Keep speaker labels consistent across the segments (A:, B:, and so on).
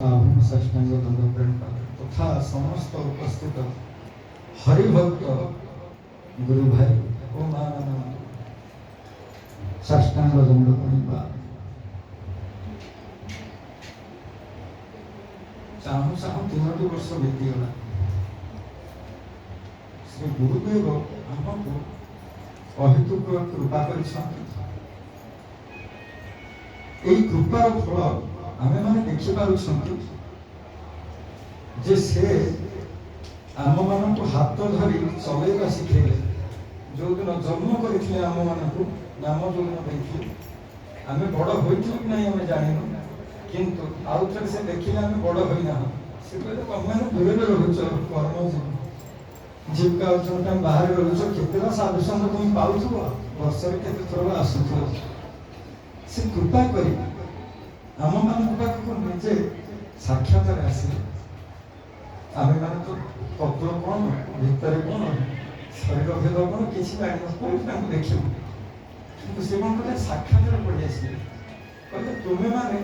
A: षष्ठांग तथा समस्त उपस्थित हरिभक्त गुरु भाई ओ मान षष्ठांग दंड चाहू चाहू 3 वर्ष बीतीगला। श्री गुरुदेव आमको अहेतुक कृपा कर कृपार फल आमे माने देखि पारुछंती जे से आम मानक हाथ धरी चलैवा शिखेले। जो दिन जन्म करथिले आम मानक नाम जो दिन देखिले आमे बड़ होइथिलु कि नहीं आमे जानिनु, किंतु आउ थरे से देखिले आमे बड़ होई ना। से कहले तमे दूर रहुछ कर्म जीविका अर्जन टाइम बाहर रहुछ, केतेला साधु संग तुम पाउथुबो, वर्ष रे केते थोर आसुथुबो। से कृपा करी आम मान पाखक निजे साक्षात आसिले। आम मान तो तत्व कौन भितर कौन शरीर भेद कौन किसी जान देखू, कि से कौन कहे साक्षात पड़ी आसिले। कहते तुम्हें मैंने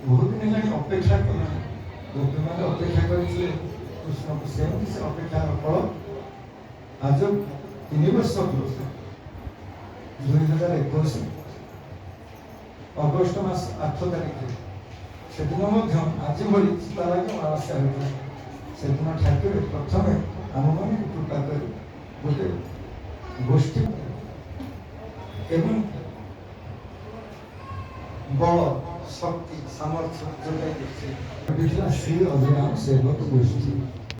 A: बहुत दिन है अपेक्षा कल, तुम्हें मैंने अपेक्षा करते कृष्ण को सेमती से अपेक्षार फल आज 3 वर्ष पूर्व 2021 अगस्ट मास 8 तारिख से दिन आज भली सीता लगे अमावस्या होता से दिन ठाकुर प्रथम आम मान कृपा कर गोटे गोष्ठी एवं बल शक्ति सामर्थ्य जोगाई श्री अभिराम सेवक गोष्ठी।